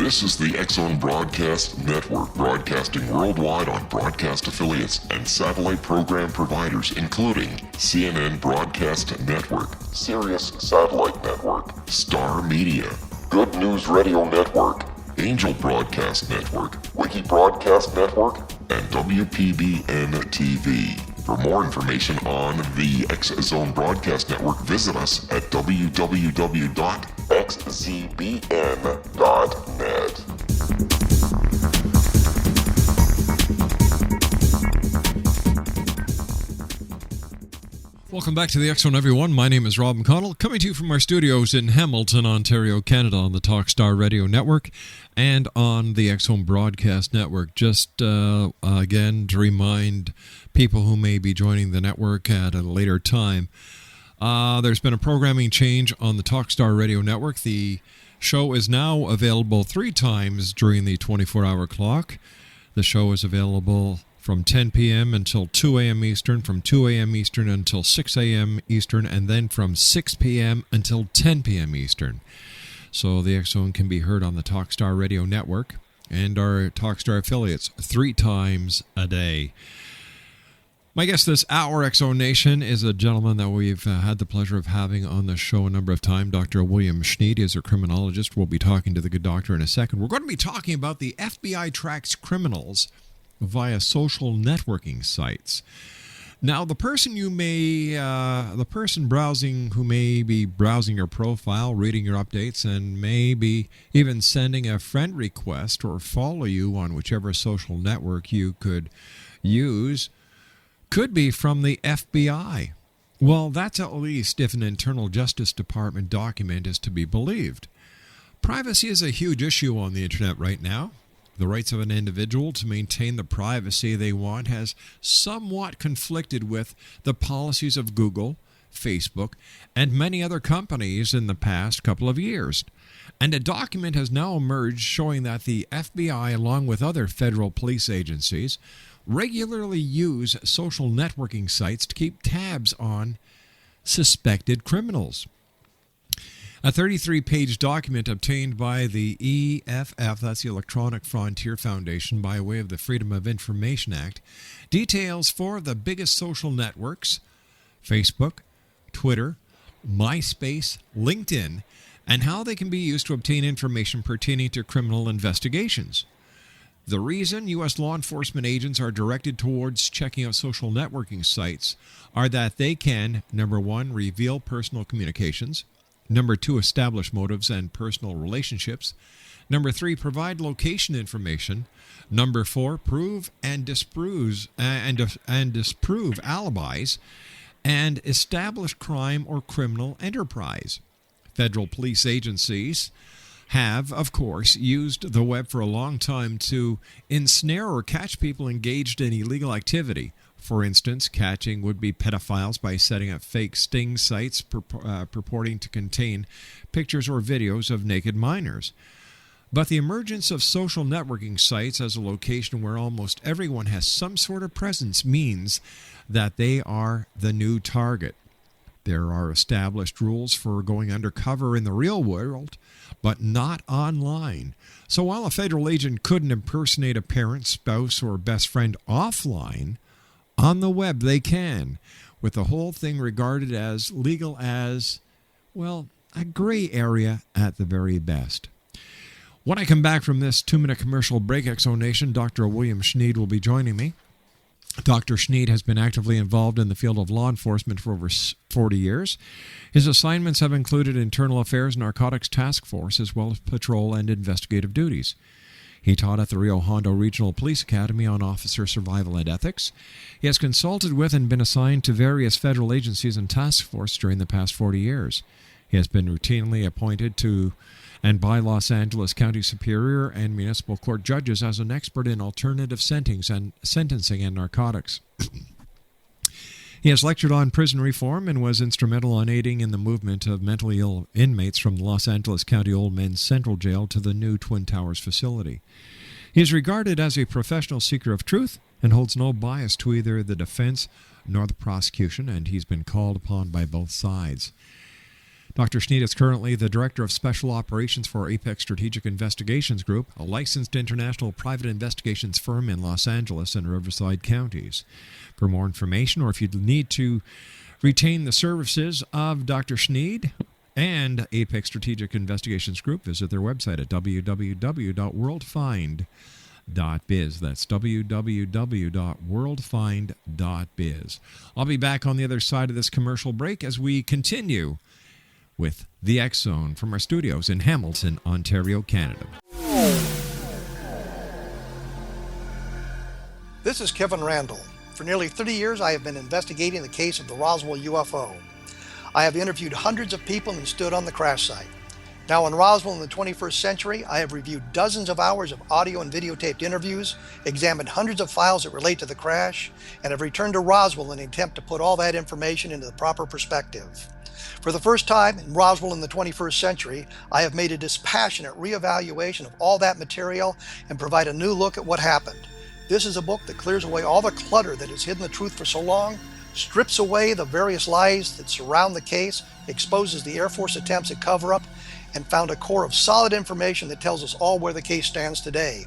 This is the X-Zone Broadcast Network, broadcasting worldwide on broadcast affiliates and satellite program providers, including CNN Broadcast Network, Sirius Satellite Network, Star Media, Good News Radio Network, Angel Broadcast Network, Wiki Broadcast Network, and WPBN TV. For more information on the X-Zone Broadcast Network, visit us at www.xzbn.net. Welcome back to the X-Zone, everyone. My name is Rob McConnell, coming to you from our studios in Hamilton, Ontario, Canada, on the Talkstar Radio Network and on the X-Zone Broadcast Network. Just again, to remind people who may be joining the network at a later time, there's been a programming change on the Talkstar Radio Network. The show is now available 3 times during the 24-hour clock. The show is available from 10 p.m. until 2 a.m. Eastern, from 2 a.m. Eastern until 6 a.m. Eastern, and then from 6 p.m. until 10 p.m. Eastern. So the X-Zone can be heard on the Talkstar Radio Network and our Talkstar affiliates 3 times a day. My guest this hour, X-Zone Nation, is a gentleman that we've had the pleasure of having on the show a number of times. Dr. William Schneid is a criminologist. We'll be talking to the good doctor in a second. We're going to be talking about the FBI tracks criminals via social networking sites. Now, the person browsing who may be browsing your profile, reading your updates, and maybe even sending a friend request or follow you on whichever social network you could use, could be from the FBI. Well, that's at least if an internal Justice Department document is to be believed. Privacy is a huge issue on the internet right now. The rights of an individual to maintain the privacy they want has somewhat conflicted with the policies of Google, Facebook, and many other companies in the past couple of years. And a document has now emerged showing that the FBI, along with other federal police agencies, regularly use social networking sites to keep tabs on suspected criminals. A 33-page document obtained by the EFF, that's the Electronic Frontier Foundation, by way of the Freedom of Information Act, details 4 of the biggest social networks, Facebook, Twitter, MySpace, LinkedIn, and how they can be used to obtain information pertaining to criminal investigations. The reason U.S. law enforcement agents are directed towards checking out social networking sites are that they can, number 1, reveal personal communications, number 2, establish motives and personal relationships, number 3, provide location information, number 4, prove and disprove alibis, and establish crime or criminal enterprise. Federal police agencies have, of course, used the web for a long time to ensnare or catch people engaged in illegal activity. For instance, catching would-be pedophiles by setting up fake sting sites purporting to contain pictures or videos of naked minors. But the emergence of social networking sites as a location where almost everyone has some sort of presence means that they are the new target. There are established rules for going undercover in the real world, but not online. So while a federal agent couldn't impersonate a parent, spouse, or best friend offline, on the web they can, with the whole thing regarded as legal as, well, a gray area at the very best. When I come back from this 2-minute commercial break, X-Zone Nation, Dr. William Schneid will be joining me. Dr. Schneid has been actively involved in the field of law enforcement for over 40 years. His assignments have included internal affairs, narcotics task force, as well as patrol and investigative duties. He taught at the Rio Hondo Regional Police Academy on officer survival and ethics. He has consulted with and been assigned to various federal agencies and task force during the past 40 years. He has been routinely appointed to and by Los Angeles County Superior and Municipal Court judges as an expert in alternative sentencing and narcotics. He has lectured on prison reform and was instrumental in aiding in the movement of mentally ill inmates from the Los Angeles County Old Men's Central Jail to the new Twin Towers facility. He is regarded as a professional seeker of truth and holds no bias to either the defense nor the prosecution, and he's been called upon by both sides. Dr. Schneid is currently the Director of Special Operations for Apex Strategic Investigations Group, a licensed international private investigations firm in Los Angeles and Riverside counties. For more information, or if you need to retain the services of Dr. Schneid and Apex Strategic Investigations Group, visit their website at www.worldfind.biz. That's www.worldfind.biz. I'll be back on the other side of this commercial break as we continue with the X Zone from our studios in Hamilton, Ontario, Canada. This is Kevin Randall. For nearly 30 years, I have been investigating the case of the Roswell UFO. I have interviewed hundreds of people and stood on the crash site. Now in Roswell in the 21st century, I have reviewed dozens of hours of audio and videotaped interviews, examined hundreds of files that relate to the crash, and have returned to Roswell in an attempt to put all that information into the proper perspective. For the first time in Roswell in the 21st century, I have made a dispassionate reevaluation of all that material and provide a new look at what happened. This is a book that clears away all the clutter that has hidden the truth for so long, strips away the various lies that surround the case, exposes the Air Force attempts at cover-up, and found a core of solid information that tells us all where the case stands today.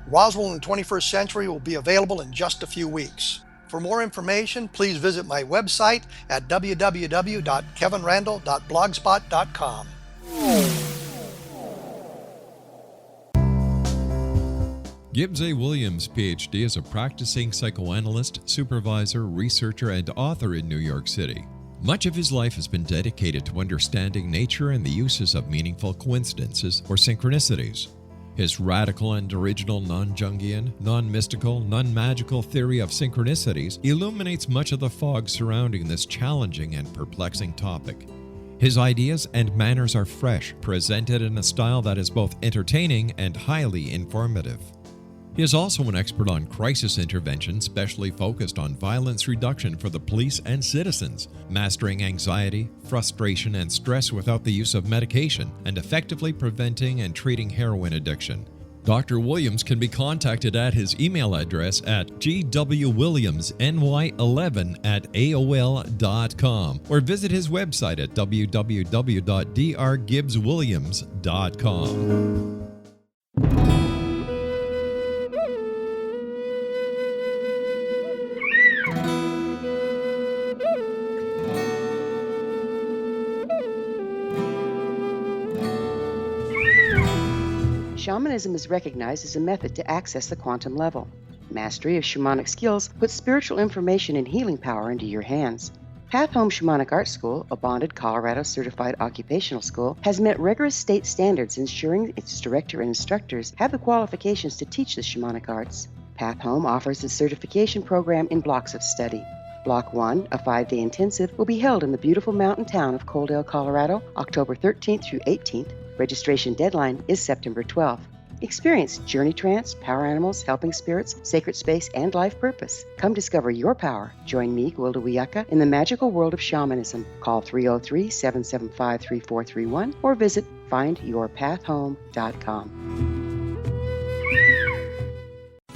Roswell in the 21st century will be available in just a few weeks. For more information, please visit my website at www.kevinrandall.blogspot.com. Gibbs A. Williams, Ph.D., is a practicing psychoanalyst, supervisor, researcher, and author in New York City. Much of his life has been dedicated to understanding nature and the uses of meaningful coincidences or synchronicities. His radical and original non-Jungian, non-mystical, non-magical theory of synchronicities illuminates much of the fog surrounding this challenging and perplexing topic. His ideas and manners are fresh, presented in a style that is both entertaining and highly informative. He is also an expert on crisis intervention, specially focused on violence reduction for the police and citizens, mastering anxiety, frustration, and stress without the use of medication, and effectively preventing and treating heroin addiction. Dr. Williams can be contacted at his email address at gwwilliamsny11@aol.com or visit his website at www.drgibbswilliams.com. Shamanism is recognized as a method to access the quantum level. Mastery of shamanic skills puts spiritual information and healing power into your hands. Path Home Shamanic Art School, a bonded Colorado certified occupational school, has met rigorous state standards, ensuring its director and instructors have the qualifications to teach the shamanic arts. Path Home offers its certification program in blocks of study. Block 1, a 5-day intensive, will be held in the beautiful mountain town of Coaldale, Colorado, October 13th through 18th. Registration deadline is September 12th. Experience journey trance, power animals, helping spirits, sacred space, and life purpose. Come discover your power. Join me, Gwilda Wiyaka, in the magical world of shamanism. Call 303-775-3431 or visit findyourpathhome.com.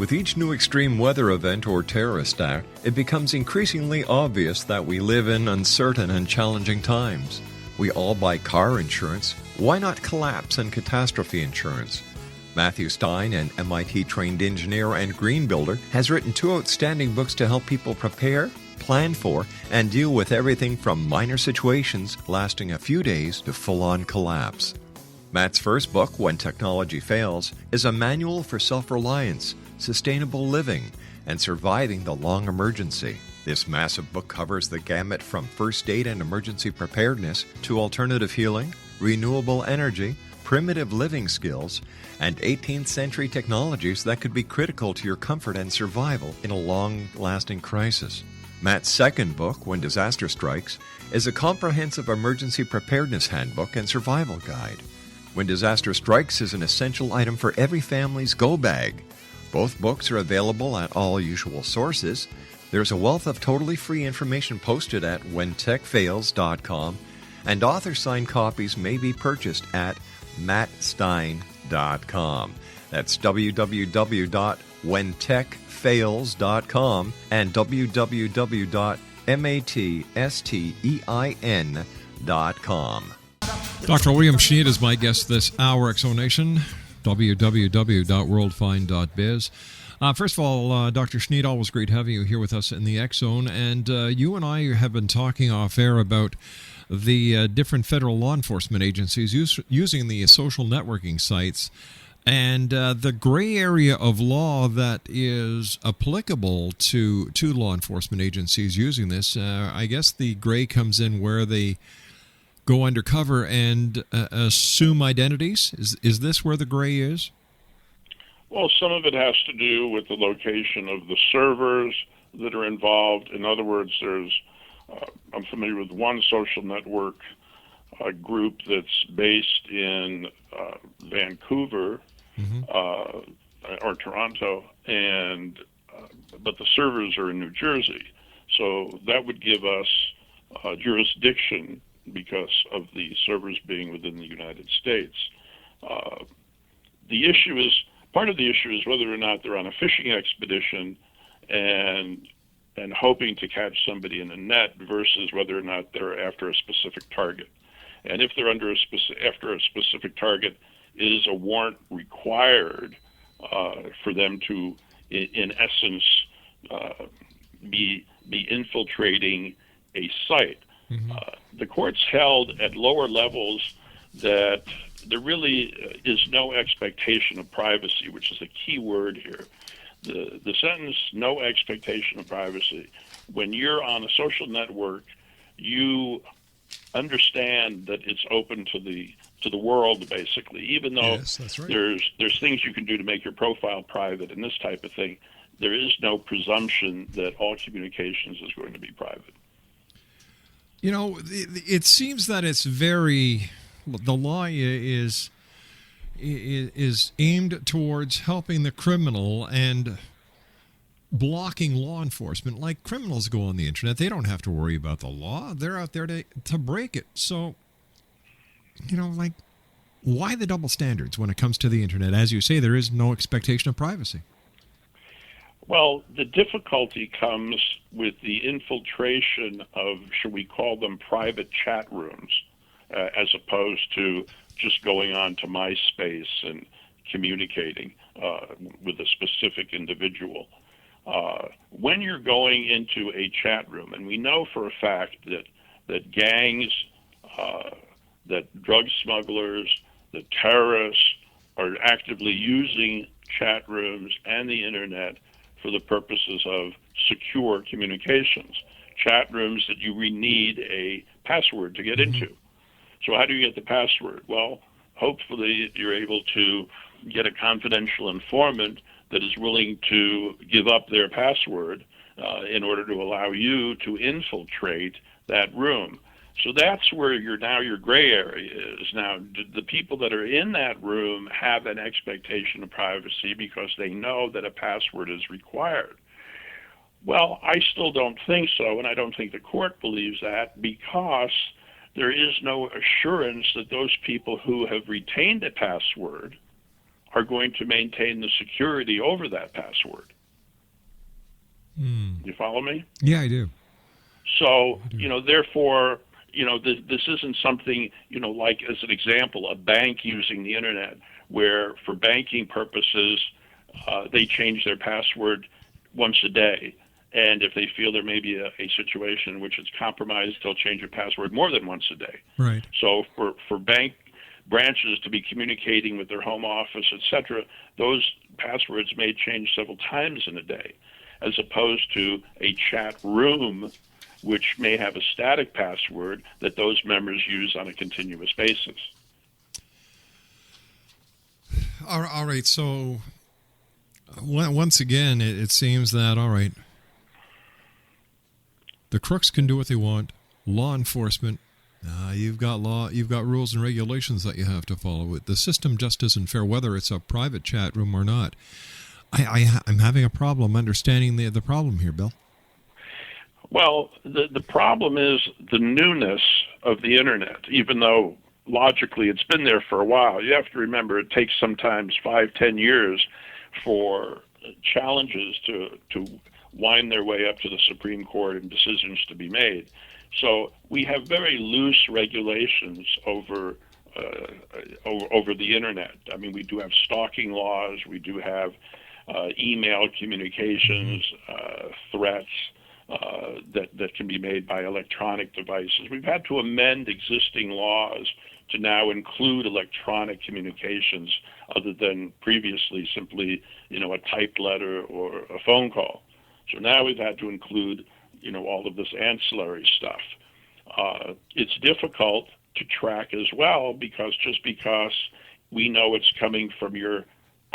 With each new extreme weather event or terrorist act, it becomes increasingly obvious that we live in uncertain and challenging times. We all buy car insurance. Why not collapse and catastrophe insurance? Matthew Stein, an MIT-trained engineer and green builder, has written 2 outstanding books to help people prepare, plan for, and deal with everything from minor situations lasting a few days to full-on collapse. Matt's first book, When Technology Fails, is a manual for self-reliance, sustainable living, and surviving the long emergency. This massive book covers the gamut from first aid and emergency preparedness to alternative healing, renewable energy, primitive living skills, and 18th century technologies that could be critical to your comfort and survival in a long-lasting crisis. Matt's second book, When Disaster Strikes, is a comprehensive emergency preparedness handbook and survival guide. When Disaster Strikes is an essential item for every family's go bag. Both books are available at all usual sources. There's a wealth of totally free information posted at whentechfails.com, and author-signed copies may be purchased at mattstein.com. That's www.whentechfails.com and www.mattstein.com. Dr. William Schneid is my guest this hour, Exonation, www.worldfind.biz. First of all, Dr. Schneid, always great having you here with us in the X Zone. And you and I have been talking off air about the different federal law enforcement agencies using the social networking sites and the gray area of law that is applicable to law enforcement agencies using this. I guess the gray comes in where they go undercover and assume identities. Is this where the gray is? Well, some of it has to do with the location of the servers that are involved. In other words, I'm familiar with one social network group that's based in Vancouver or Toronto, but the servers are in New Jersey. So that would give us jurisdiction because of the servers being within the United States. Part of the issue is whether or not they're on a fishing expedition and hoping to catch somebody in a net versus whether or not they're after a specific target. And if they're after a specific target, is a warrant required for them to, in essence, be infiltrating a site? The courts held at lower levels that there really is no expectation of privacy, which is the key word here. The sentence, no expectation of privacy. When you're on a social network, you understand that it's open to the world, basically. Even though Yes, that's right. there's things you can do to make your profile private and this type of thing, there is no presumption that all communications is going to be private. You know, it seems that the law is aimed towards helping the criminal and blocking law enforcement. Like, criminals go on the internet, they don't have to worry about the law. They're out there to break it. So, like, why the double standards when it comes to the internet? As you say, there is no expectation of privacy. Well, the difficulty comes with the infiltration of, should we call them, private chat rooms, as opposed to just going on to MySpace and communicating with a specific individual. When you're going into a chat room, and we know for a fact that gangs, that drug smugglers, that terrorists are actively using chat rooms and the internet for the purposes of secure communications. Chat rooms that you need a password to get into. So how do you get the password? Well, hopefully you're able to get a confidential informant that is willing to give up their password in order to allow you to infiltrate that room. So that's where your gray area is. Now, the people that are in that room have an expectation of privacy because they know that a password is required. Well, I still don't think so, and I don't think the court believes that, because there is no assurance that those people who have retained a password are going to maintain the security over that password. You follow me? Yeah, I do. So, therefore, this isn't something, like, as an example, a bank using the internet, where for banking purposes, they change their password once a day. And if they feel there may be a situation in which it's compromised, they'll change their password more than once a day. Right. So for bank branches to be communicating with their home office, etc., those passwords may change several times in a day, as opposed to a chat room, which may have a static password that those members use on a continuous basis. All right. So once again, it seems that, all right, the crooks can do what they want. Law enforcement, you've got rules and regulations that you have to follow. The system just isn't fair, whether it's a private chat room or not. I'm having a problem understanding the problem here, Bill. Well, the problem is the newness of the internet, even though logically it's been there for a while. You have to remember it takes sometimes 5-10 years for challenges to wind their way up to the Supreme Court and decisions to be made. So we have very loose regulations over over the internet. I mean, we do have stalking laws. We do have email communications, threats that can be made by electronic devices. We've had to amend existing laws to now include electronic communications other than previously simply, a typed letter or a phone call. So now we've had to include, all of this ancillary stuff. It's difficult to track as well because we know it's coming from your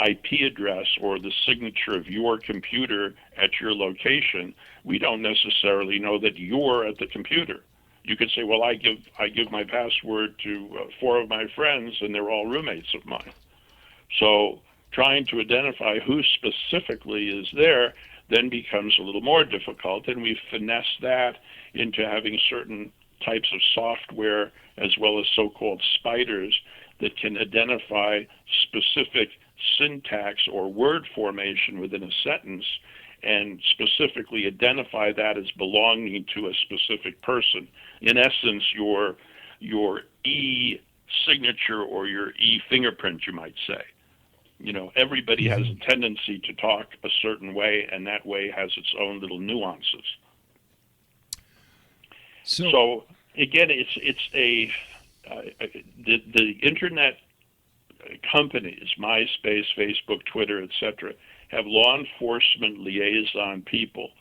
IP address or the signature of your computer at your location, we don't necessarily know that you're at the computer. You could say, well, I give my password to 4 of my friends, and they're all roommates of mine. So trying to identify who specifically is there then becomes a little more difficult, and we've finessed that into having certain types of software as well as so-called spiders that can identify specific syntax or word formation within a sentence and specifically identify that as belonging to a specific person. In essence, your e-signature or your e-fingerprint, you might say. Everybody has a tendency to talk a certain way, and that way has its own little nuances. So again, the internet companies, MySpace, Facebook, Twitter, etc., have law enforcement liaison people.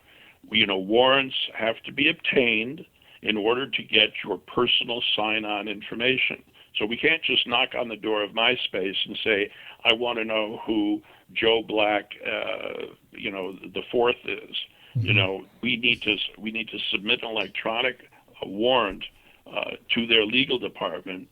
Warrants have to be obtained in order to get your personal sign-on information. So we can't just knock on the door of MySpace and say, I want to know who Joe Black, the fourth is. We need to submit an electronic warrant to their legal department,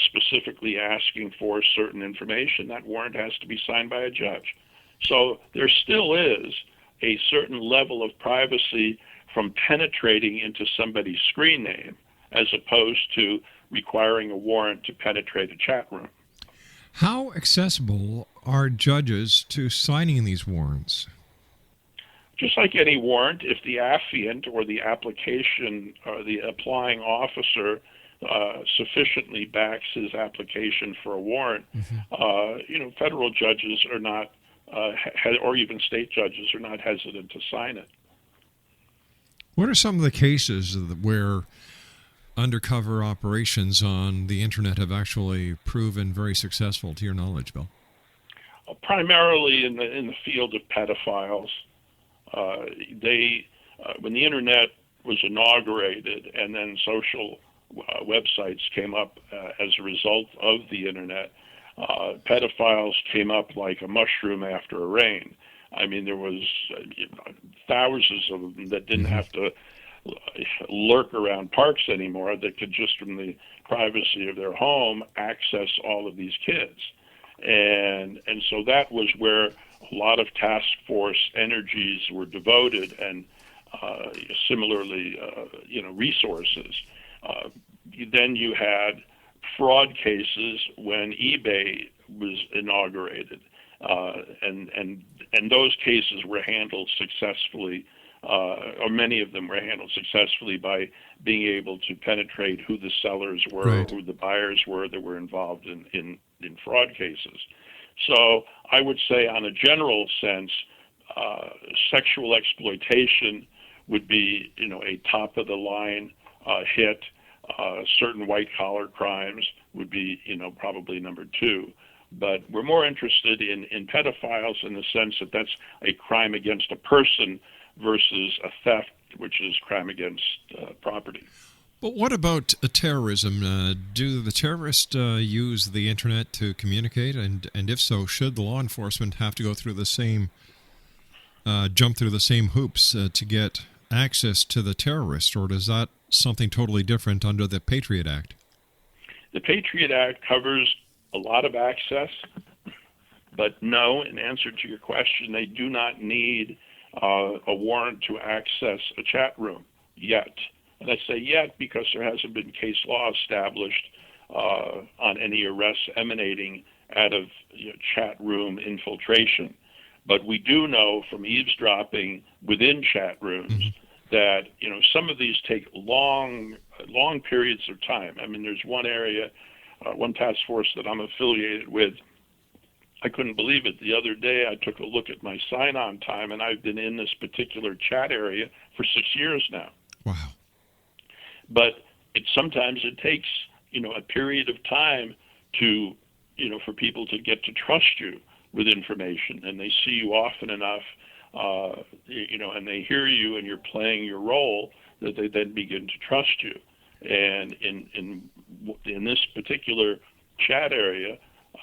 specifically asking for certain information. That warrant has to be signed by a judge. So there still is a certain level of privacy from penetrating into somebody's screen name as opposed to requiring a warrant to penetrate a chat room. How accessible are judges to signing these warrants? Just like any warrant, if the affiant or the application or the applying officer sufficiently backs his application for a warrant, federal judges are not, or even state judges are not hesitant to sign it. What are some of the cases where undercover operations on the internet have actually proven very successful, to your knowledge, Bill? Primarily in the field of pedophiles. When the internet was inaugurated and then social websites came up as a result of the internet, pedophiles came up like a mushroom after a rain. I mean, there was thousands of them that didn't have to lurk around parks anymore, that could just from the privacy of their home access all of these kids. And so that was where a lot of task force energies were devoted, and similarly, resources. Then you had fraud cases when eBay was inaugurated, and those cases were handled successfully, or many of them were handled successfully by being able to penetrate who the sellers were, right, who the buyers were that were involved in fraud cases. So I would say, on a general sense, sexual exploitation would be, a top of the line hit. Certain white collar crimes would be, probably number 2. But we're more interested in pedophiles in the sense that that's a crime against a person versus a theft, which is crime against property. But what about terrorism? Do the terrorists use the internet to communicate? And if so, should the law enforcement have to go through the same, jump through the same hoops to get access to the terrorists, or is that something totally different under the Patriot Act? The Patriot Act covers a lot of access, but no, in answer to your question, they do not need a warrant to access a chat room yet. And I say yet because there hasn't been case law established on any arrests emanating out of chat room infiltration. But we do know from eavesdropping within chat rooms that some of these take long periods of time. I mean, there's one area one task force that I'm affiliated with. I couldn't believe it. The other day I took a look at my sign-on time, and I've been in this particular chat area for 6 years now. Wow. But sometimes it takes, a period of time to, for people to get to trust you with information, and they see you often enough, and they hear you and you're playing your role, that they then begin to trust you. And in this particular chat area,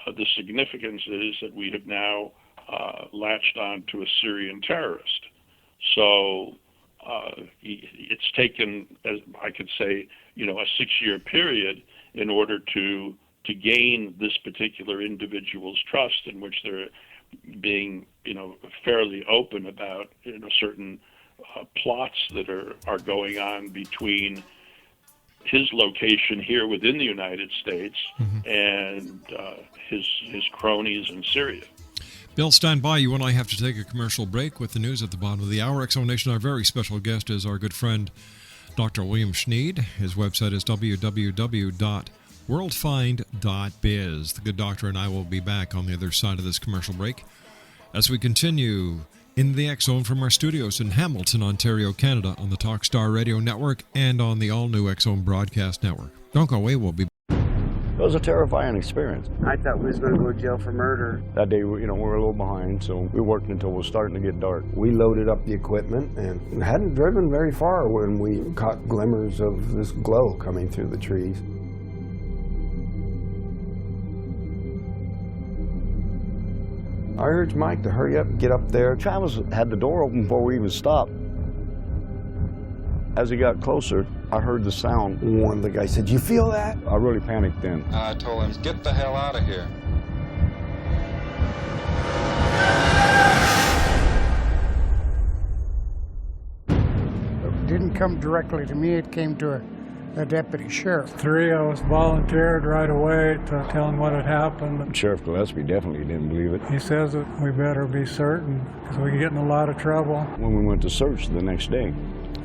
the significance is that we have now latched on to a Syrian terrorist. So it's taken, as I could say, a 6-year period in order to gain this particular individual's trust, in which they're being, fairly open about, certain plots that are going on between his location here within the United States and his cronies in Syria. Bill, stand by. You and I have to take a commercial break with the news at the bottom of the hour. X-Zone Nation, our very special guest is our good friend, Dr. William Schneid. His website is www.worldfind.biz. The good doctor and I will be back on the other side of this commercial break as we continue in the X-Zone from our studios in Hamilton, Ontario, Canada, on the Talkstar Radio Network and on the all-new X-Zone Broadcast Network. Don't go away. We'll be back. It was a terrifying experience. I thought we was going to go to jail for murder. That day, we were a little behind, so we worked until it was starting to get dark. We loaded up the equipment and hadn't driven very far when we caught glimmers of this glow coming through the trees. I urged Mike to hurry up and get up there. Travis had the door open before we even stopped. As he got closer, I heard the sound. One of the guys said, "You feel that?" I really panicked then. I told him, "Get the hell out of here." It didn't come directly to me, it came to a deputy sheriff. Three of us volunteered right away to tell him what had happened. Sheriff Gillespie definitely didn't believe it. He says that we better be certain because we could get in a lot of trouble. When we went to search the next day,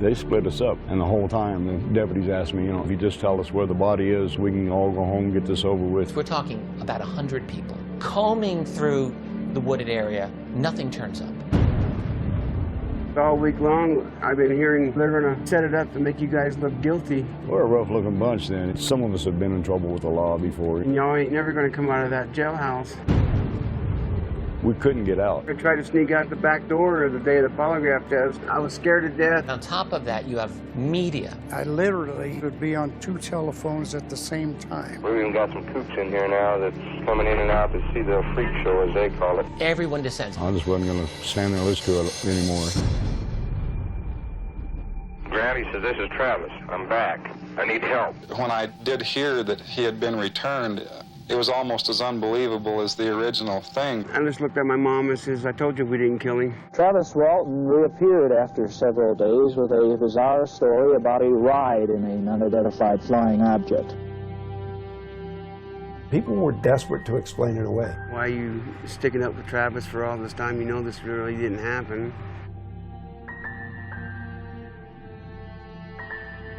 they split us up, and the whole time the deputies asked me, if you just tell us where the body is, we can all go home and get this over with. We're talking about 100 people combing through the wooded area. Nothing turns up. All week long, I've been hearing they're going to set it up to make you guys look guilty. We're a rough-looking bunch then. Some of us have been in trouble with the law before. And y'all ain't never going to come out of that jailhouse. We couldn't get out. I tried to sneak out the back door the day of the polygraph test. I was scared to death. On top of that, you have media. I literally would be on 2 telephones at the same time. We've even got some coops in here now that's coming in and out to see the freak show, as they call it. Everyone descends. I just wasn't going to stand there and listen to it anymore. Granny says, "This is Travis. I'm back. I need help." When I did hear that he had been returned, it was almost as unbelievable as the original thing. I just looked at my mom and says, "I told you we didn't kill him." Travis Walton reappeared after several days with a bizarre story about a ride in an unidentified flying object. People were desperate to explain it away. Why are you sticking up for Travis for all this time? You know this really didn't happen.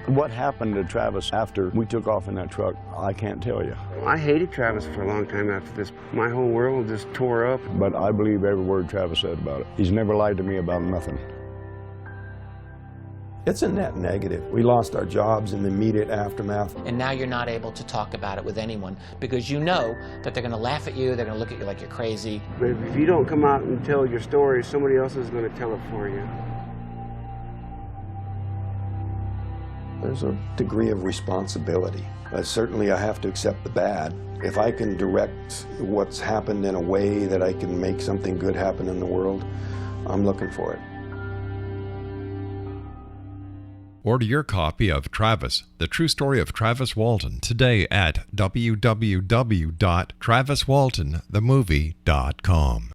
What happened to Travis after we took off in that truck, I can't tell you. I hated Travis for a long time after this. My whole world just tore up. But I believe every word Travis said about it. He's never lied to me about nothing. It's a net negative. We lost our jobs in the immediate aftermath. And now you're not able to talk about it with anyone because you know that they're going to laugh at you, they're going to look at you like you're crazy. But if you don't come out and tell your story, somebody else is going to tell it for you. There's a degree of responsibility. Certainly I have to accept the bad. If I can direct what's happened in a way that I can make something good happen in the world, I'm looking for it. Order your copy of Travis, The True Story of Travis Walton, today at www.traviswaltonthemovie.com.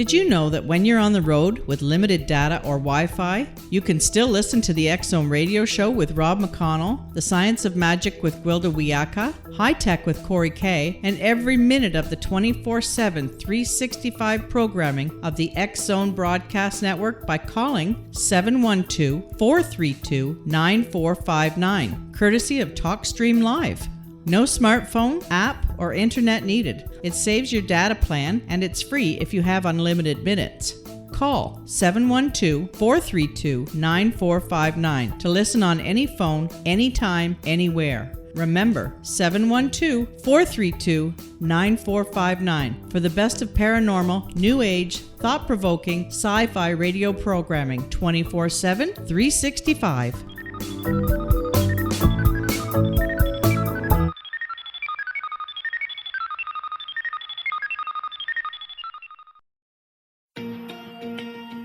Did you know that when you're on the road with limited data or Wi-Fi, you can still listen to the X-Zone radio show with Rob McConnell, The Science of Magic with Gwilda Wiyaka, High Tech with Corey Kay, and every minute of the 24/7, 365 programming of the X-Zone Broadcast Network by calling 712-432-9459, courtesy of TalkStream Live. No smartphone, app, or internet needed. It saves your data plan, and it's free if you have unlimited minutes. Call 712-432-9459 to listen on any phone, anytime, anywhere. Remember, 712-432-9459 for the best of paranormal, new age, thought-provoking, sci-fi radio programming 24/7, 365.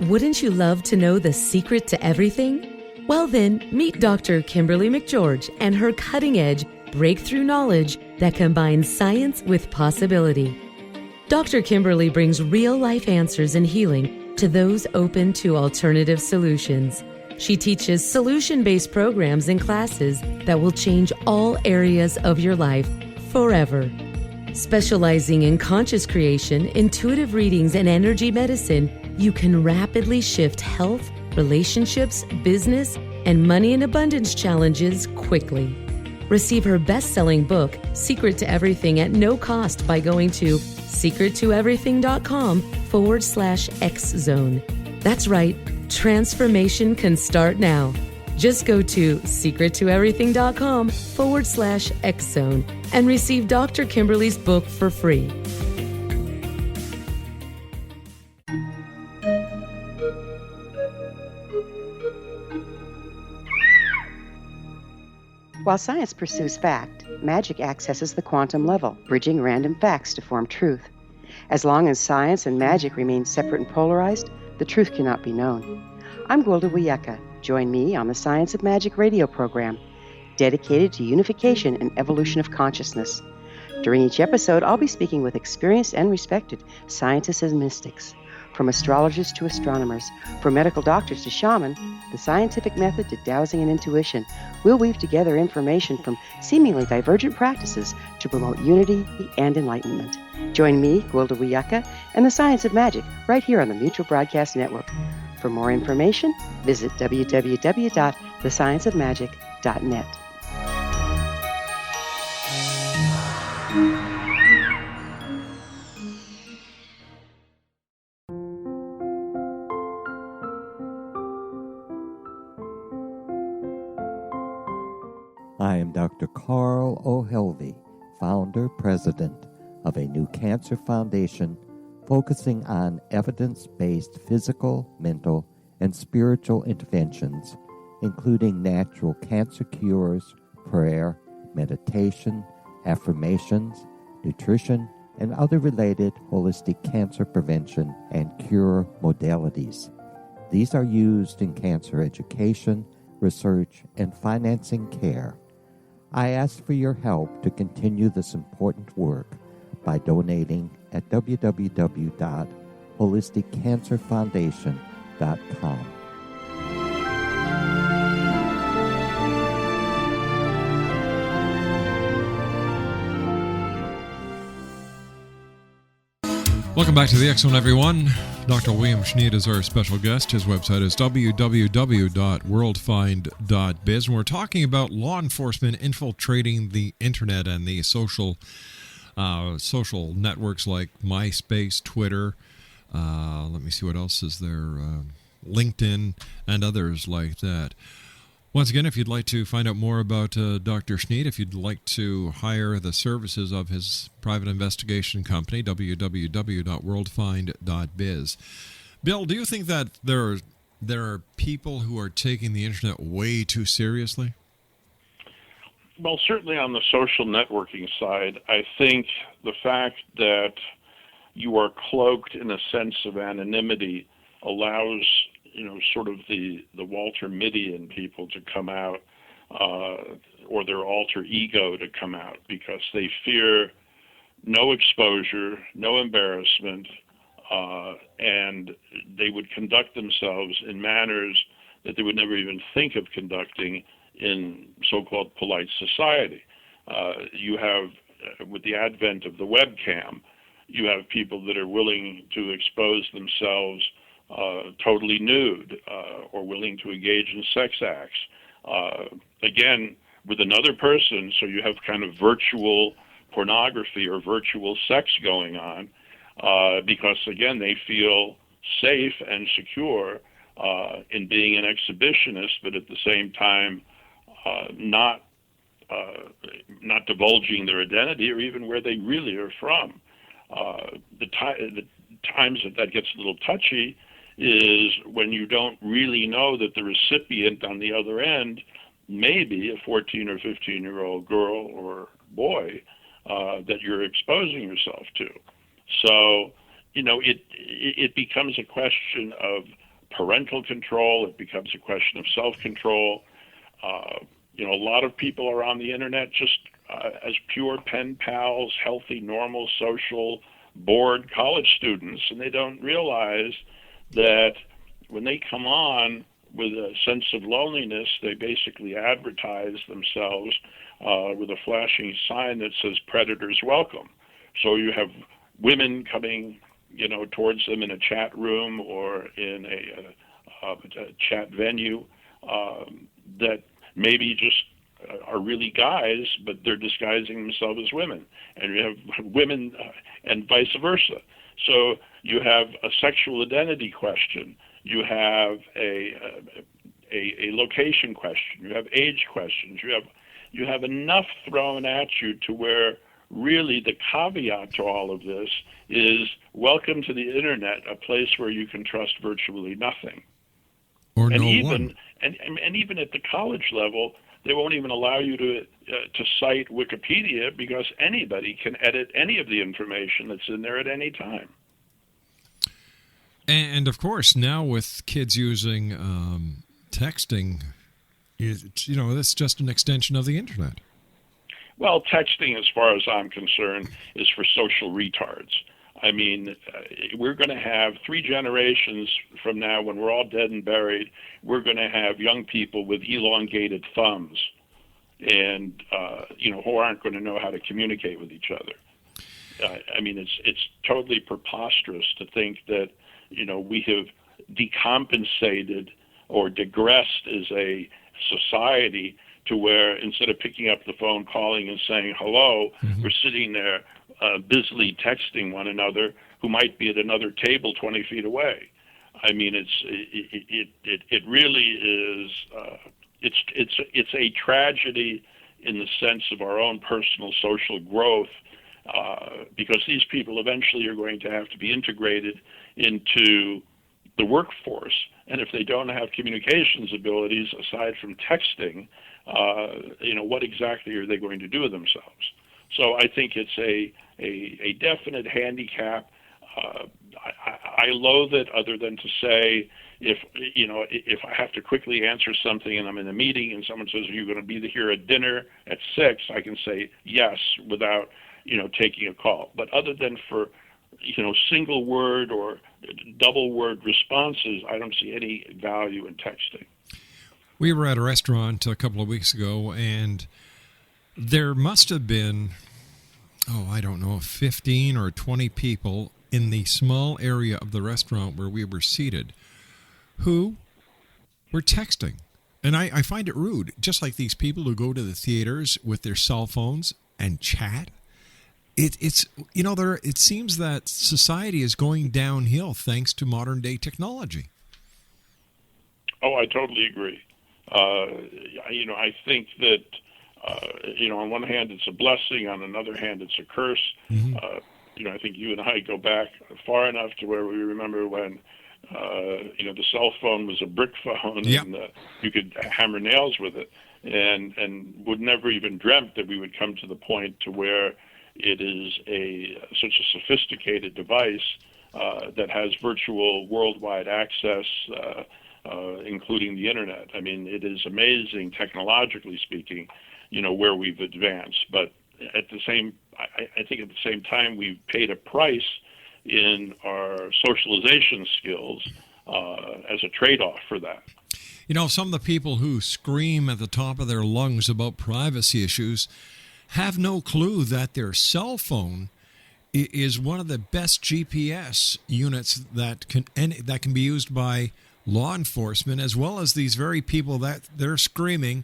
Wouldn't you love to know the secret to everything? Well then, meet Dr. Kimberly McGeorge and her cutting-edge breakthrough knowledge that combines science with possibility. Dr. Kimberly brings real-life answers and healing to those open to alternative solutions. She teaches solution-based programs and classes that will change all areas of your life forever. Specializing in conscious creation, intuitive readings, and energy medicine, you can rapidly shift health, relationships, business, and money and abundance challenges quickly. Receive her best-selling book, Secret to Everything, at no cost by going to secrettoeverything.com/X-Zone. That's right, transformation can start now. Just go to secrettoeverything.com/X-Zone and receive Dr. Kimberly's book for free. While science pursues fact, magic accesses the quantum level, bridging random facts to form truth. As long as science and magic remain separate and polarized, the truth cannot be known. I'm Gwilda Wiyaka. Join me on the Science of Magic radio program, dedicated to unification and evolution of consciousness. During each episode, I'll be speaking with experienced and respected scientists and mystics. From astrologers to astronomers, from medical doctors to shaman, the scientific method to dowsing and intuition, we'll weave together information from seemingly divergent practices to promote unity and enlightenment. Join me, Gwilda Wiyaka, and the Science of Magic right here on the Mutual Broadcast Network. For more information, visit www.thescienceofmagic.net. I am Dr. Carl O'Helvey, founder, president of a new cancer foundation focusing on evidence-based physical, mental, and spiritual interventions, including natural cancer cures, prayer, meditation, affirmations, nutrition, and other related holistic cancer prevention and cure modalities. These are used in cancer education, research, and financing care. I ask for your help to continue this important work by donating at www.holisticcancerfoundation.com. Welcome back to the X-Zone, everyone. Dr. William Schneid is our special guest. His website is www.worldfind.biz. And we're talking about law enforcement infiltrating the internet and the social networks like MySpace, Twitter. Let me see what else is there. LinkedIn and others like that. Once again, if you'd like to find out more about Dr. Schneid, if you'd like to hire the services of his private investigation company, www.worldfind.biz. Bill, do you think that there are people who are taking the internet way too seriously? Well, certainly on the social networking side, I think the fact that you are cloaked in a sense of anonymity allows sort of the Walter Mitty people to come out, or their alter ego to come out, because they fear no exposure, no embarrassment, and they would conduct themselves in manners that they would never even think of conducting in so-called polite society. You have, with the advent of the webcam, you have people that are willing to expose themselves totally nude or willing to engage in sex acts. Again, with another person, so you have kind of virtual pornography or virtual sex going on because, again, they feel safe and secure in being an exhibitionist, but at the same time not divulging their identity or even where they really are from. The times that gets a little touchy is when you don't really know that the recipient on the other end may be a 14 or 15-year-old girl or boy that you're exposing yourself to. So, it becomes a question of parental control. It becomes a question of self-control. A lot of people are on the internet just as pure pen pals, healthy, normal, social, bored college students, and they don't realize that when they come on with a sense of loneliness, they basically advertise themselves with a flashing sign that says "Predators Welcome." So you have women coming, towards them in a chat room or in a chat venue that maybe just are really guys, but they're disguising themselves as women. And you have women and vice versa. So you have a sexual identity question. You have a location question. You have age questions. You have enough thrown at you to where really the caveat to all of this is welcome to the internet, a place where you can trust virtually nothing. Or and no even, one. And even at the college level, they won't even allow you to cite Wikipedia because anybody can edit any of the information that's in there at any time. And of course, now with kids using texting, that's just an extension of the internet. Well, texting, as far as I'm concerned, is for social retards. I mean, we're going to have 3 generations from now, when we're all dead and buried, we're going to have young people with elongated thumbs and, who aren't going to know how to communicate with each other. I mean, it's totally preposterous to think that, we have decompensated or digressed as a society to where instead of picking up the phone, calling and saying hello, we're sitting there busily texting one another who might be at another table 20 feet away. I mean, it really is. It's a tragedy in the sense of our own personal social growth, because these people eventually are going to have to be integrated into the workforce, and if they don't have communications abilities aside from texting, what exactly are they going to do with themselves? So I think it's a definite handicap. I loathe it, other than to say, if I have to quickly answer something and I'm in a meeting and someone says, "Are you going to be here at dinner at 6?" I can say yes without, taking a call. But other than for, single word or double word responses, I don't see any value in texting. We were at a restaurant a couple of weeks ago, and there must have been, 15 or 20 people in the small area of the restaurant where we were seated who were texting. And I find it rude, just like these people who go to the theaters with their cell phones and chat. It seems that society is going downhill thanks to modern day technology. Oh, I totally agree. I think that, on one hand, it's a blessing. On another hand, it's a curse. I think you and I go back far enough to where we remember when, the cell phone was a brick phone, and you could hammer nails with it, and would never even dreamt that we would come to the point to where it is such a sophisticated device that has virtual worldwide access, including the internet. I mean, it is amazing, technologically speaking, where we've advanced. But I think at the same time, we've paid a price in our socialization skills as a trade-off for that. You know, some of the people who scream at the top of their lungs about privacy issues have no clue that their cell phone is one of the best GPS units that can be used by law enforcement, as well as these very people that they're screaming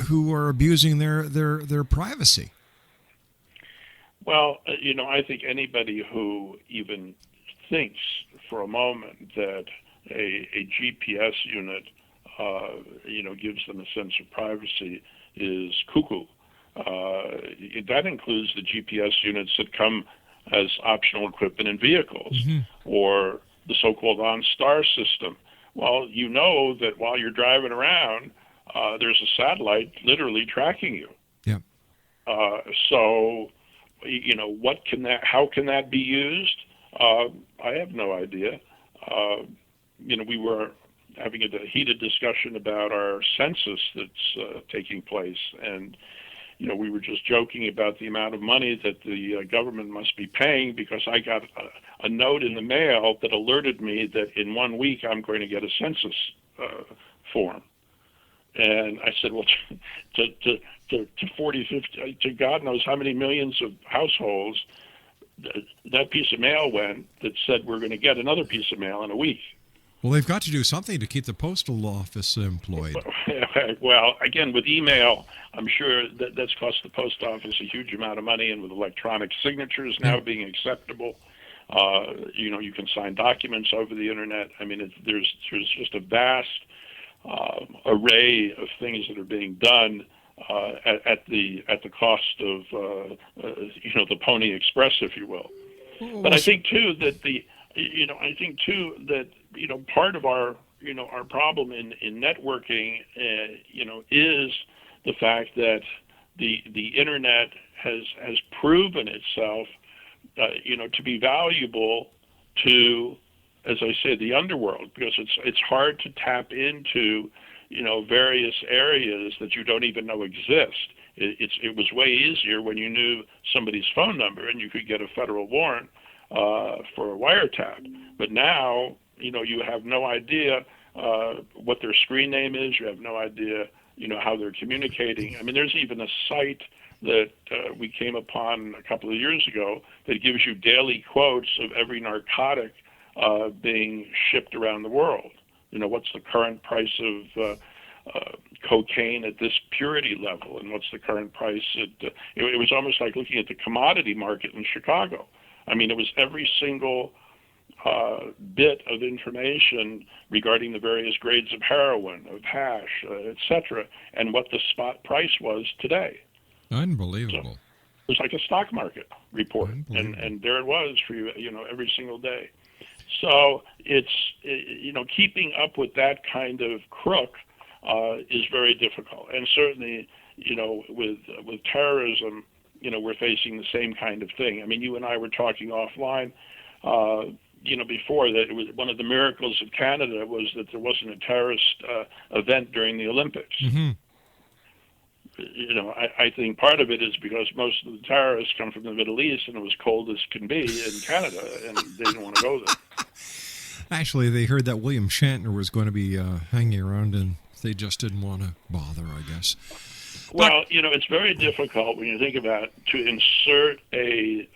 who are abusing their privacy. Well, you know, I think anybody who even thinks for a moment that a GPS unit, you know, gives them a sense of privacy is cuckoo. That includes the GPS units that come as optional equipment in vehicles, or the so-called OnStar system. Well, you know that while you're driving around, there's a satellite literally tracking you. Yeah. So, you know, how can that be used? I have no idea. You know, we were having a heated discussion about our census that's taking place, and you know, we were just joking about the amount of money that the government must be paying, because I got a note in the mail that alerted me that in 1 week I'm going to get a census form. And I said, well, to 40, 50, to God knows how many millions of households, that piece of mail went that said we're going to get another piece of mail in a week. Well, they've got to do something to keep the postal office employed. Well, again, with email, I'm sure that's cost the post office a huge amount of money, and with electronic signatures now being acceptable, you know, you can sign documents over the internet. I mean, there's just a vast array of things that are being done at the cost of you know, the Pony Express, if you will. But I think too that you know, part of our, you know, our problem in networking, you know, is the fact that the internet has proven itself, you know, to be valuable to, as I said, the underworld, because it's hard to tap into, you know, various areas that you don't even know exist. It was way easier when you knew somebody's phone number and you could get a federal warrant for a wiretap. But now, you know, you have no idea what their screen name is. You have no idea, you know, how they're communicating. I mean, there's even a site that we came upon a couple of years ago that gives you daily quotes of every narcotic being shipped around the world. You know, what's the current price of cocaine at this purity level, and what's the current price at... it was almost like looking at the commodity market in Chicago. I mean, it was every single bit of information regarding the various grades of heroin, of hash, etc., and what the spot price was today. Unbelievable. So it was like a stock market report, and there it was for you, you know, every single day. So it's, you know, keeping up with that kind of crook is very difficult, and certainly, you know, with terrorism, you know, we're facing the same kind of thing. I mean, you and I were talking offline, you know, before that it was one of the miracles of Canada was that there wasn't a terrorist event during the Olympics. You know, I think part of it is because most of the terrorists come from the Middle East, and it was cold as can be in Canada, and they didn't want to go there. Actually, they heard that William Shatner was going to be hanging around, and they just didn't want to bother, I guess. Well, you know, it's very difficult when you think about it, to insert a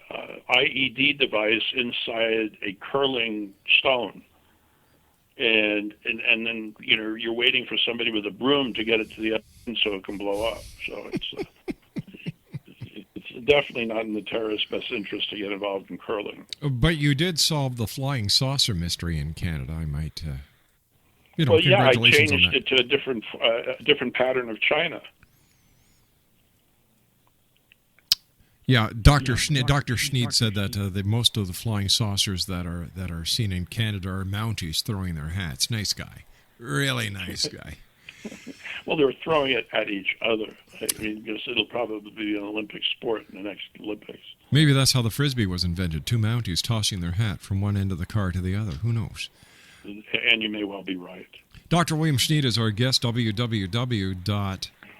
IED device inside a curling stone, and then, you know, you're waiting for somebody with a broom to get it to the end so it can blow up. So it's definitely not in the terrorist's best interest to get involved in curling. But you did solve the flying saucer mystery in Canada. I might, you know, well, yeah, I congratulations changed on that. it to a different pattern of China. Yeah, Dr. Schneid said that most of the flying saucers that are seen in Canada are Mounties throwing their hats. Nice guy, really nice guy. Well, they're throwing it at each other. I mean, because it'll probably be an Olympic sport in the next Olympics. Maybe that's how the Frisbee was invented. Two Mounties tossing their hat from one end of the car to the other. Who knows? And you may well be right. Dr. William Schneid is our guest,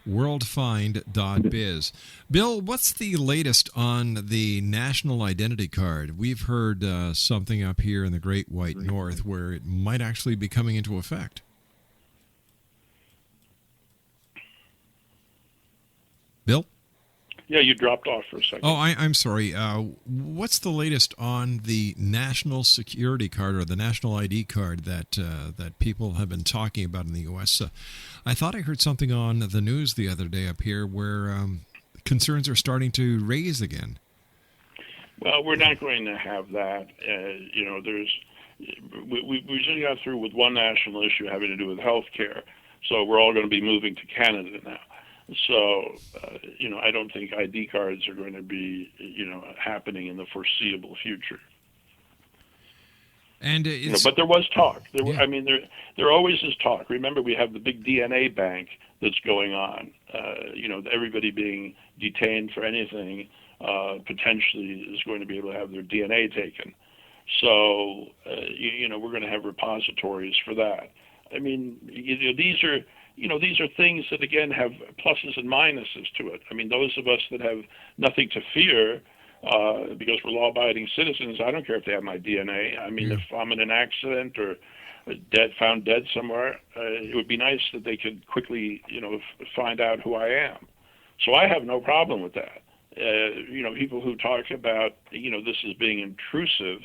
worldfind.biz. Bill, what's the latest on the national identity card? We've heard something up here in the Great White North where it might actually be coming into effect. Bill? Yeah, you dropped off for a second. Oh, I'm sorry. What's the latest on the national security card or the national ID card that people have been talking about in the U.S.? I thought I heard something on the news the other day up here where concerns are starting to raise again. Well, we're not going to have that. We just got through with one national issue having to do with health care, so we're all going to be moving to Canada now. So, I don't think ID cards are going to be, happening in the foreseeable future. And but there was talk. There always is talk. Remember, we have the big DNA bank that's going on. Everybody being detained for anything potentially is going to be able to have their DNA taken. So, we're going to have repositories for that. I mean, these are things that, again, have pluses and minuses to it. I mean, those of us that have nothing to fear because we're law-abiding citizens, I don't care if they have my DNA. I mean, if I'm in an accident or found dead somewhere, it would be nice that they could quickly, find out who I am. So I have no problem with that. People who talk about, this as being intrusive,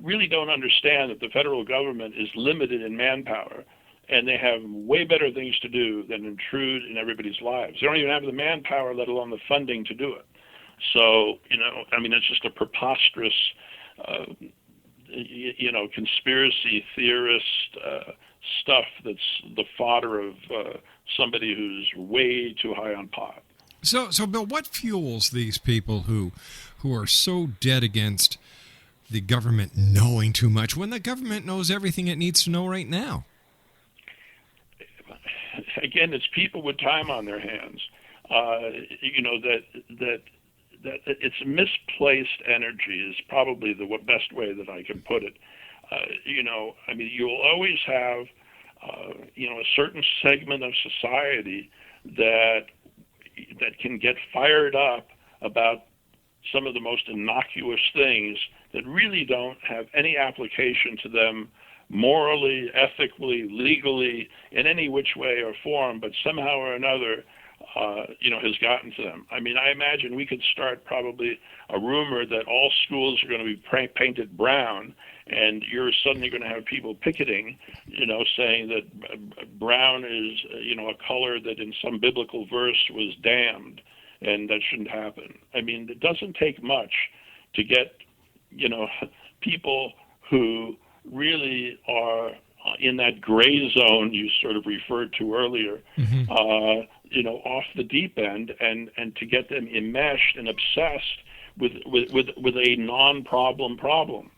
really don't understand that the federal government is limited in manpower, and they have way better things to do than intrude in everybody's lives. They don't even have the manpower, let alone the funding to do it. So, it's just a preposterous, conspiracy theorist stuff that's the fodder of somebody who's way too high on pot. So, Bill, what fuels these people who are so dead against the government knowing too much when the government knows everything it needs to know right now? Again, it's people with time on their hands. That it's misplaced energy is probably the best way that I can put it. You'll always have, a certain segment of society that can get fired up about some of the most innocuous things that really don't have any application to them morally, ethically, legally, in any which way or form, but somehow or another, has gotten to them. I mean, I imagine we could start probably a rumor that all schools are going to be painted brown, and you're suddenly going to have people picketing, saying that brown is, a color that in some biblical verse was damned, and that shouldn't happen. I mean, it doesn't take much to get, people who really are in that gray zone you sort of referred to earlier, off the deep end, and to get them enmeshed and obsessed with a non-problem problem.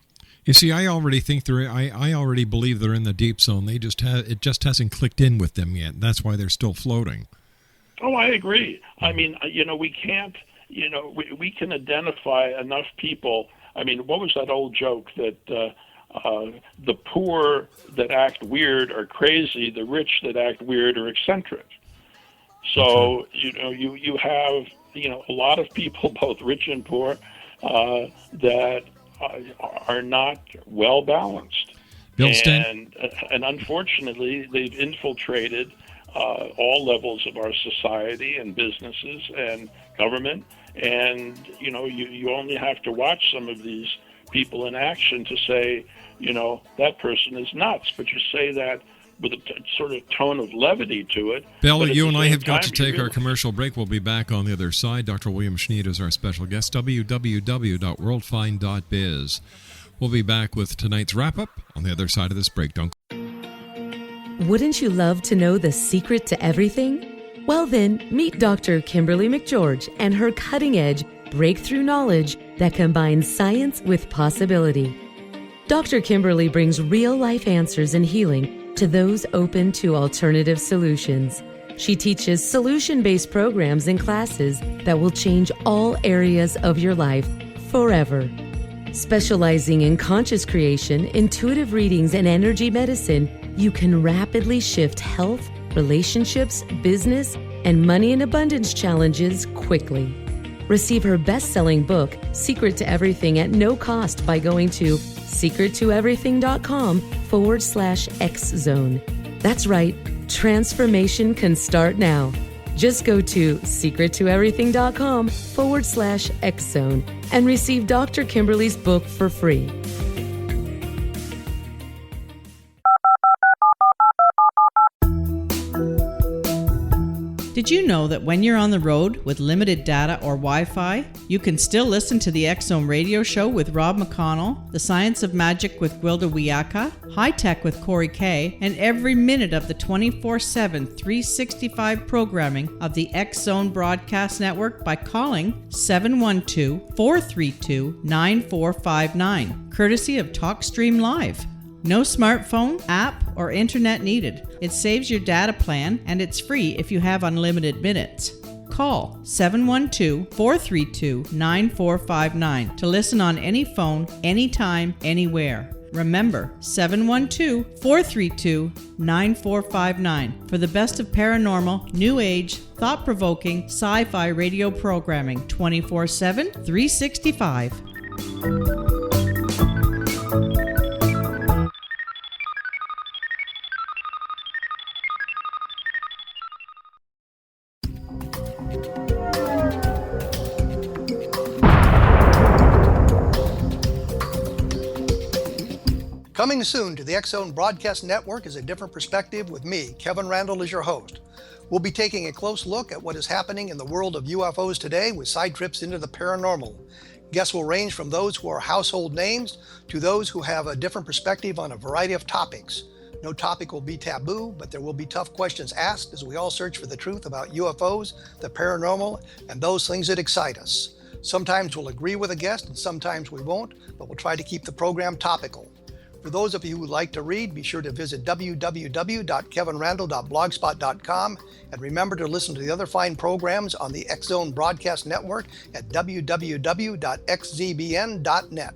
You see, I already think I already believe they're in the deep zone. It just hasn't clicked in with them yet. That's why they're still floating. Oh, I agree. I mean, we can't, we can identify enough people. I mean, what was that old joke that the poor that act weird are crazy, the rich that act weird are eccentric. So, you have, a lot of people, both rich and poor, that are not well balanced. And unfortunately, they've infiltrated all levels of our society and businesses and government. And, you only have to watch some of these people in action to say, that person is nuts. But you say that with a sort of tone of levity to it. Bill, you and I have got to take our commercial break. We'll be back on the other side. Dr. William Schneid is our special guest, www.worldfind.biz. We'll be back with tonight's wrap-up on the other side of this break. Wouldn't you love to know the secret to everything? Well then, meet Dr. Kimberly McGeorge and her cutting-edge breakthrough knowledge that combines science with possibility. Dr. Kimberly brings real-life answers and healing to those open to alternative solutions. She teaches solution-based programs and classes that will change all areas of your life forever. Specializing in conscious creation, intuitive readings, and energy medicine, you can rapidly shift health, relationships, business, and money in abundance challenges quickly. Receive her best-selling book, Secret to Everything, at no cost by going to secrettoeverything.com/X-Zone. That's right, transformation can start now. Just go to secrettoeverything.com/X-Zone and receive Dr. Kimberly's book for free. Did you know that when you're on the road with limited data or Wi-Fi, you can still listen to the X-Zone radio show with Rob McConnell, The Science of Magic with Gwilda Wiyaka, High Tech with Corey Kay, and every minute of the 24/7, 365 programming of the X-Zone Broadcast Network by calling 712-432-9459, courtesy of TalkStream Live. No smartphone, app, or internet needed. It saves your data plan, and it's free if you have unlimited minutes. Call 712-432-9459 to listen on any phone, anytime, anywhere. Remember, 712-432-9459 for the best of paranormal, new age, thought-provoking, sci-fi radio programming 24/7, 365. Coming soon to the X-Zone Broadcast Network is A Different Perspective with me, Kevin Randall, as your host. We'll be taking a close look at what is happening in the world of UFOs today with side trips into the paranormal. Guests will range from those who are household names to those who have a different perspective on a variety of topics. No topic will be taboo, but there will be tough questions asked as we all search for the truth about UFOs, the paranormal, and those things that excite us. Sometimes we'll agree with a guest and sometimes we won't, but we'll try to keep the program topical. For those of you who would like to read, be sure to visit www.kevinrandall.blogspot.com and remember to listen to the other fine programs on the X-Zone Broadcast Network at www.xzbn.net.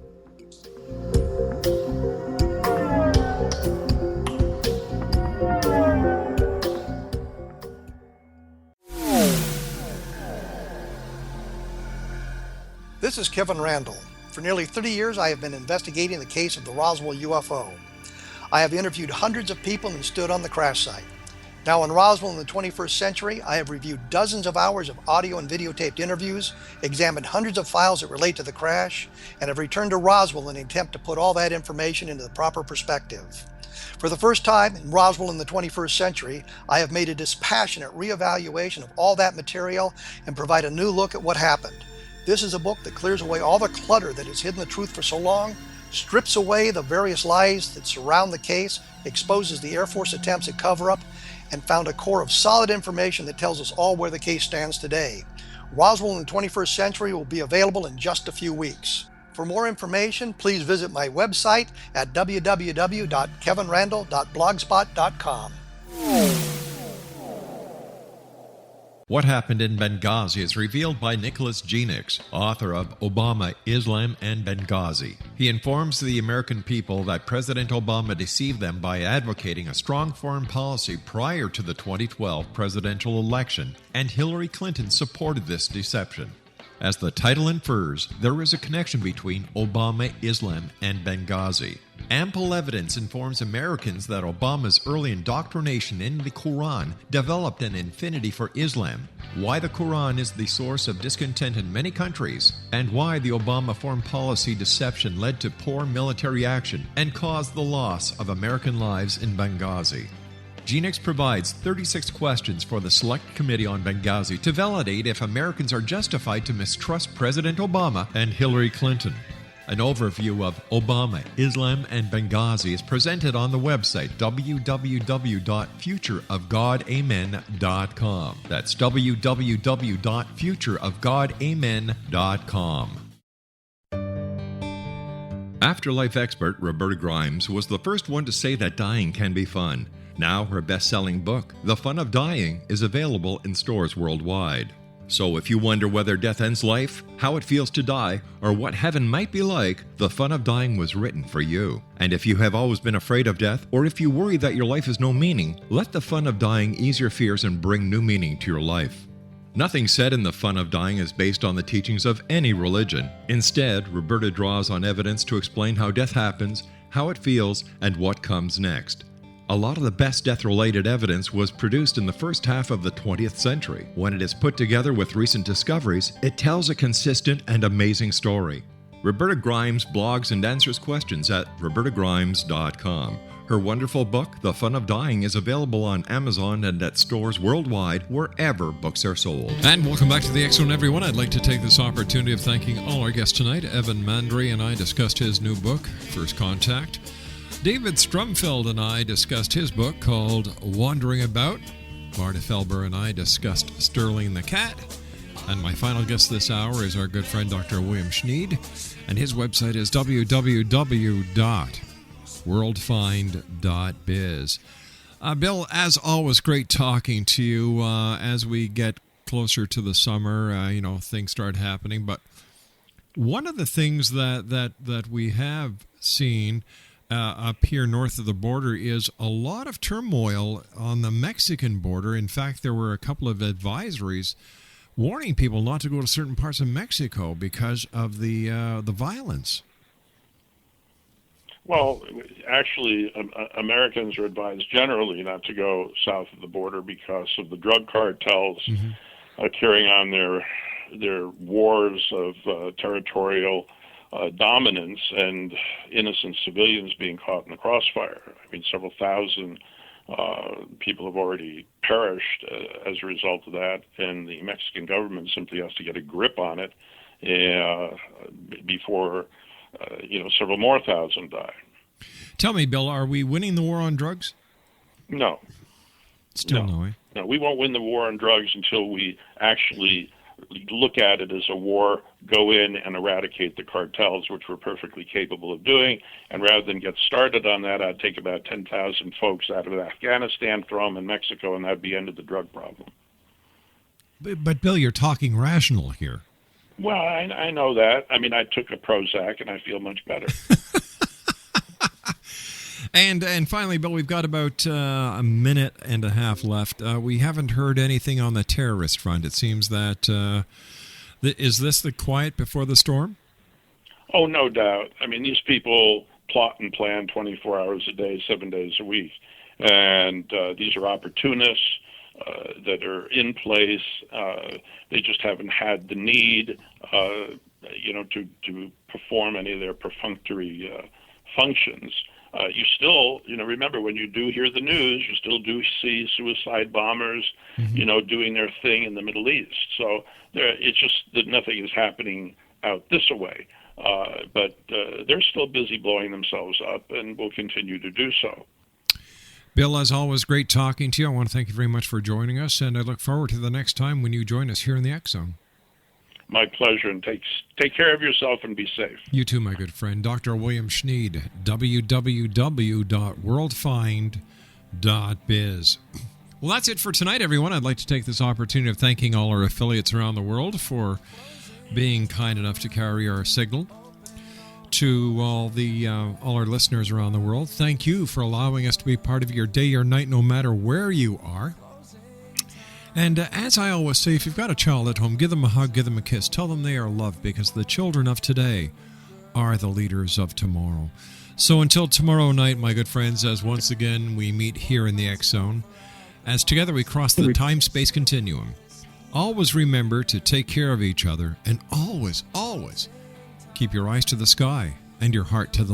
This is Kevin Randall. For nearly 30 years, I have been investigating the case of the Roswell UFO. I have interviewed hundreds of people and stood on the crash site. Now in Roswell in the 21st century, I have reviewed dozens of hours of audio and videotaped interviews, examined hundreds of files that relate to the crash, and have returned to Roswell in an attempt to put all that information into the proper perspective. For the first time in Roswell in the 21st century, I have made a dispassionate reevaluation of all that material and provide a new look at what happened. This is a book that clears away all the clutter that has hidden the truth for so long, strips away the various lies that surround the case, exposes the Air Force attempts at cover-up, and found a core of solid information that tells us all where the case stands today. Roswell in the 21st century will be available in just a few weeks. For more information, please visit my website at www.kevinrandall.blogspot.com. What Happened in Benghazi is revealed by Nicholas Genix, author of Obama, Islam, and Benghazi. He informs the American people that President Obama deceived them by advocating a strong foreign policy prior to the 2012 presidential election, and Hillary Clinton supported this deception. As the title infers, there is a connection between Obama, Islam, and Benghazi. Ample evidence informs Americans that Obama's early indoctrination in the Quran developed an affinity for Islam, why the Quran is the source of discontent in many countries, and why the Obama foreign policy deception led to poor military action and caused the loss of American lives in Benghazi. Genix provides 36 questions for the Select Committee on Benghazi to validate if Americans are justified to mistrust President Obama and Hillary Clinton. An overview of Obama, Islam, and Benghazi is presented on the website www.futureofgodamen.com. That's www.futureofgodamen.com. Afterlife expert Roberta Grimes was the first one to say that dying can be fun. Now her best-selling book, The Fun of Dying, is available in stores worldwide. So if you wonder whether death ends life, how it feels to die, or what heaven might be like, The Fun of Dying was written for you. And if you have always been afraid of death, or if you worry that your life has no meaning, let The Fun of Dying ease your fears and bring new meaning to your life. Nothing said in The Fun of Dying is based on the teachings of any religion. Instead, Roberta draws on evidence to explain how death happens, how it feels, and what comes next. A lot of the best death-related evidence was produced in the first half of the 20th century. When it is put together with recent discoveries, it tells a consistent and amazing story. Roberta Grimes blogs and answers questions at robertagrimes.com. Her wonderful book, The Fun of Dying, is available on Amazon and at stores worldwide wherever books are sold. And welcome back to the X Zone, everyone. I'd like to take this opportunity of thanking all our guests tonight. Evan Mandry and I discussed his new book, First Contact. David Strumfeld and I discussed his book called Wandering About. Marta Felber and I discussed Sterling the Cat. And my final guest this hour is our good friend Dr. William Schneid. And his website is www.worldfind.biz. Bill, as always, great talking to you. As we get closer to the summer, things start happening. But one of the things that we have seen up here north of the border is a lot of turmoil on the Mexican border. In fact, there were a couple of advisories warning people not to go to certain parts of Mexico because of the violence. Well, actually, Americans are advised generally not to go south of the border because of the drug cartels carrying on their wars of territorial dominance and innocent civilians being caught in the crossfire. I mean, several thousand people have already perished as a result of that, and the Mexican government simply has to get a grip on it before several more thousand die. Tell me, Bill, are we winning the war on drugs? No. Still no, eh? No, we won't win the war on drugs until we actually look at it as a war, go in and eradicate the cartels, which we're perfectly capable of doing. And rather than get started on that, I'd take about 10,000 folks out of Afghanistan, throw them in Mexico, and that'd be end of the drug problem. But Bill, you're talking rational here. Well, I know that. I mean, I took a Prozac, and I feel much better. And finally, Bill, we've got about a minute and a half left. We haven't heard anything on the terrorist front. It seems that is this the quiet before the storm? Oh, no doubt. I mean, these people plot and plan 24 hours a day, 7 days a week. And these are opportunists that are in place. They just haven't had the need, to perform any of their perfunctory functions. You still, remember when you do hear the news, you still do see suicide bombers, doing their thing in the Middle East. So it's just that nothing is happening out this way. But they're still busy blowing themselves up and will continue to do so. Bill, as always, great talking to you. I want to thank you very much for joining us, and I look forward to the next time when you join us here in the X Zone. My pleasure, and take care of yourself and be safe. You too, my good friend. Dr. William Schneid, www.worldfind.biz. Well, that's it for tonight, everyone. I'd like to take this opportunity of thanking all our affiliates around the world for being kind enough to carry our signal. To all our listeners around the world, thank you for allowing us to be part of your day or night, no matter where you are. And as I always say, if you've got a child at home, give them a hug, give them a kiss. Tell them they are loved, because the children of today are the leaders of tomorrow. So until tomorrow night, my good friends, as once again we meet here in the X Zone, as together we cross the time-space continuum, always remember to take care of each other, and always, always keep your eyes to the sky and your heart to the